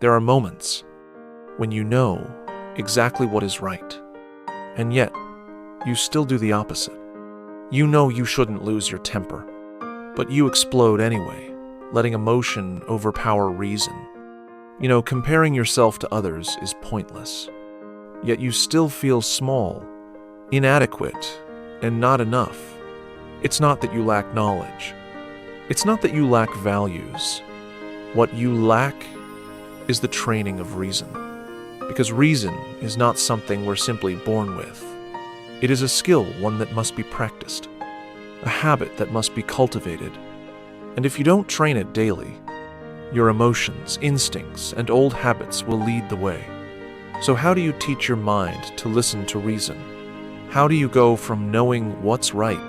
There are moments when you know exactly what is right, and yet you still do the opposite. You know you shouldn't lose your temper, but you explode anyway, letting emotion overpower reason. You know, comparing yourself to others is pointless, yet you still feel small, inadequate, and not enough. It's not that you lack knowledge. It's not that you lack values. What you lack is the training of reason. Because reason is not something we're simply born with. It is a skill, one that must be practiced, a habit that must be cultivated. And if you don't train it daily, your emotions, instincts, and old habits will lead the way. So how do you teach your mind to listen to reason? How do you go from knowing what's right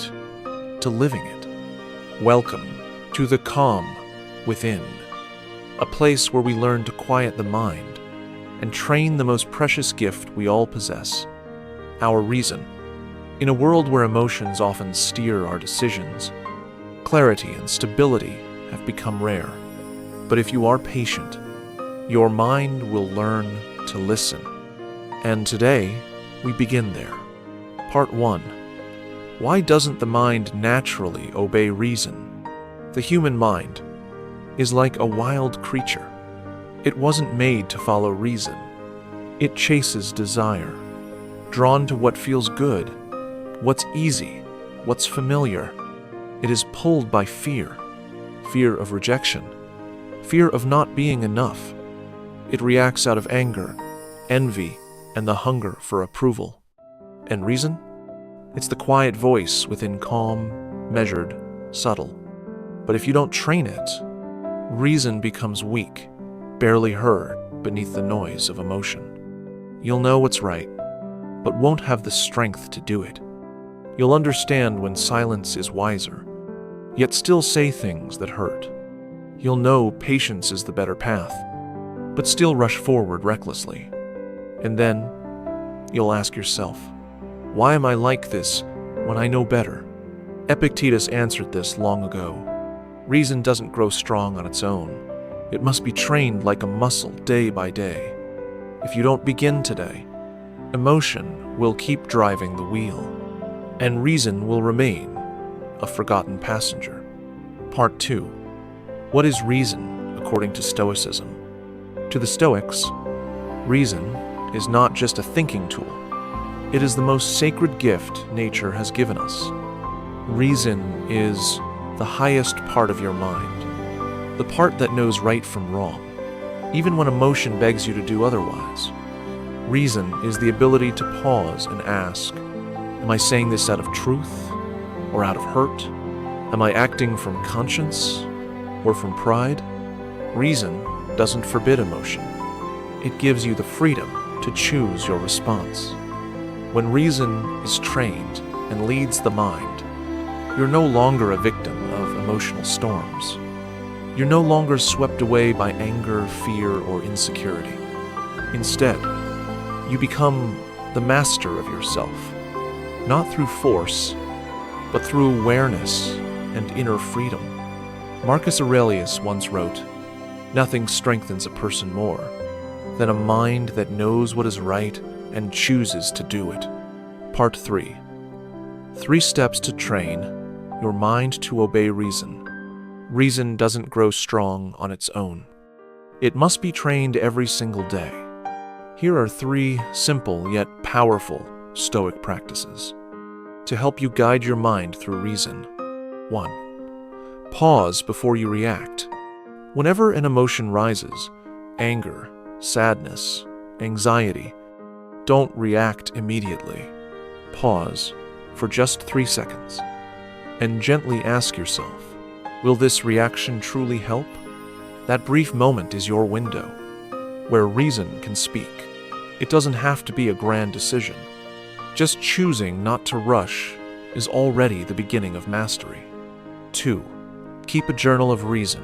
to living it? Welcome to the calm within, a place where we learn to quiet the mind and train the most precious gift we all possess, our reason. In a world where emotions often steer our decisions, clarity and stability have become rare. But if you are patient, your mind will learn to listen. And today, we begin there. Part 1. Why doesn't the mind naturally obey reason? The human mind is like a wild creature. It wasn't made to follow reason. It chases desire, drawn to what feels good, what's easy, what's familiar. It is pulled by fear, fear of rejection, fear of not being enough. It reacts out of anger, envy, and the hunger for approval. And reason? It's the quiet voice within, calm, measured, subtle. But if you don't train it, reason becomes weak, barely heard beneath the noise of emotion. You'll know what's right, but won't have the strength to do it. You'll understand when silence is wiser, yet still say things that hurt. You'll know patience is the better path, but still rush forward recklessly. And then, you'll ask yourself, why am I like this when I know better? Epictetus answered this long ago. Reason doesn't grow strong on its own. It must be trained like a muscle day by day. If you don't begin today, emotion will keep driving the wheel, and reason will remain a forgotten passenger. Part 2. What is reason according to Stoicism? To the Stoics, reason is not just a thinking tool. It is the most sacred gift nature has given us. Reason is the highest part of your mind, the part that knows right from wrong, even when emotion begs you to do otherwise. Reason is the ability to pause and ask, am I saying this out of truth or out of hurt? Am I acting from conscience or from pride? Reason doesn't forbid emotion. It gives you the freedom to choose your response. When reason is trained and leads the mind, you're no longer a victim of emotional storms. You're no longer swept away by anger, fear, or insecurity. Instead, you become the master of yourself, not through force, but through awareness and inner freedom. Marcus Aurelius once wrote, "Nothing strengthens a person more than a mind that knows what is right and chooses to do it." Part 3. 3 steps to train your mind to obey reason. Reason doesn't grow strong on its own. It must be trained every single day. Here are 3 simple yet powerful Stoic practices to help you guide your mind through reason. 1. Pause before you react. Whenever an emotion rises, anger, sadness, anxiety, don't react immediately. Pause for just 3 seconds and gently ask yourself, will this reaction truly help? That brief moment is your window, where reason can speak. It doesn't have to be a grand decision. Just choosing not to rush is already the beginning of mastery. 2. Keep a journal of reason.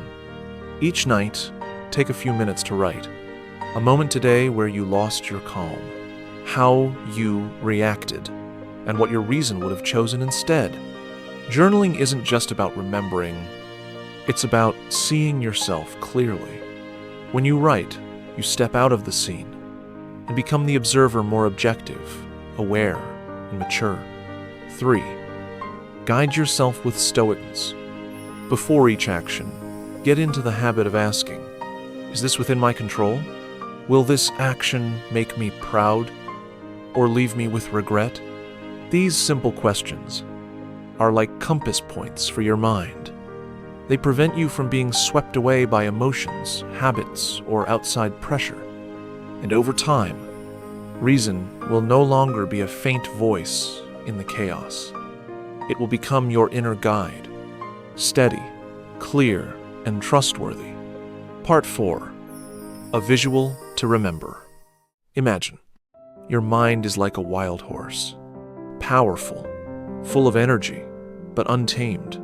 Each night, take a few minutes to write. A moment today where you lost your calm, how you reacted, and what your reason would have chosen instead. Journaling isn't just about remembering, it's about seeing yourself clearly. When you write, you step out of the scene and become the observer, more objective, aware, and mature. 3. Guide yourself with stoicness. Before each action, get into the habit of asking, is this within my control? Will this action make me proud or leave me with regret? These simple questions are like compass points for your mind. They prevent you from being swept away by emotions, habits, or outside pressure. And over time, reason will no longer be a faint voice in the chaos. It will become your inner guide, steady, clear, and trustworthy. Part 4. A visual to remember. Imagine, your mind is like a wild horse, powerful, full of energy, but untamed.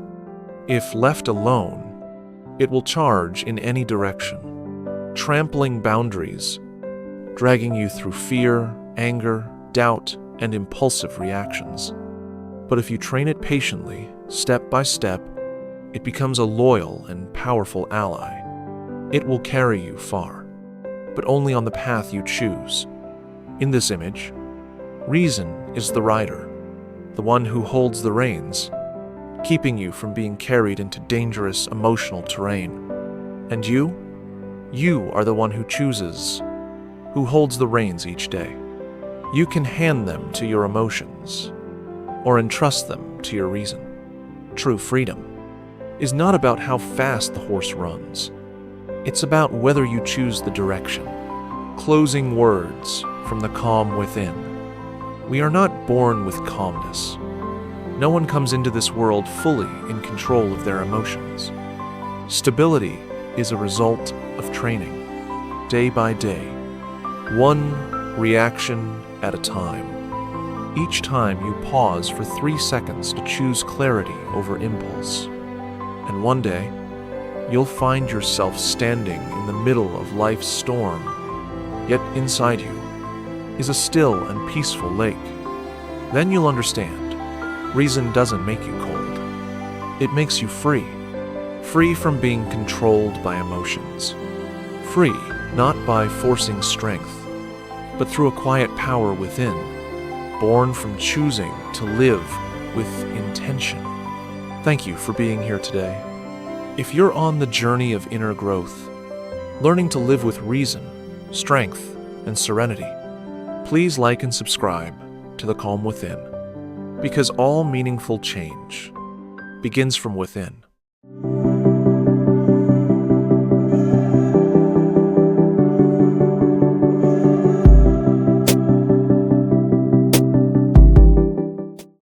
If left alone, it will charge in any direction, trampling boundaries, dragging you through fear, anger, doubt, and impulsive reactions. But if you train it patiently, step by step, it becomes a loyal and powerful ally. It will carry you far, but only on the path you choose. In this image, reason is the rider, the one who holds the reins, keeping you from being carried into dangerous emotional terrain. And you are the one who chooses, who holds the reins each day. You can hand them to your emotions or entrust them to your reason. True freedom is not about how fast the horse runs. It's about whether you choose the direction. Closing words from the calm within. We are not born with calmness. No one comes into this world fully in control of their emotions. Stability is a result of training, day by day, one reaction at a time. Each time you pause for 3 seconds to choose clarity over impulse. And one day, you'll find yourself standing in the middle of life's storm, yet inside you is a still and peaceful lake. Then you'll understand. Reason doesn't make you cold. It makes you free. Free from being controlled by emotions. Free not by forcing strength, but through a quiet power within, born from choosing to live with intention. Thank you for being here today. If you're on the journey of inner growth, learning to live with reason, strength, and serenity, please like and subscribe to The Calm Within. Because all meaningful change begins from within.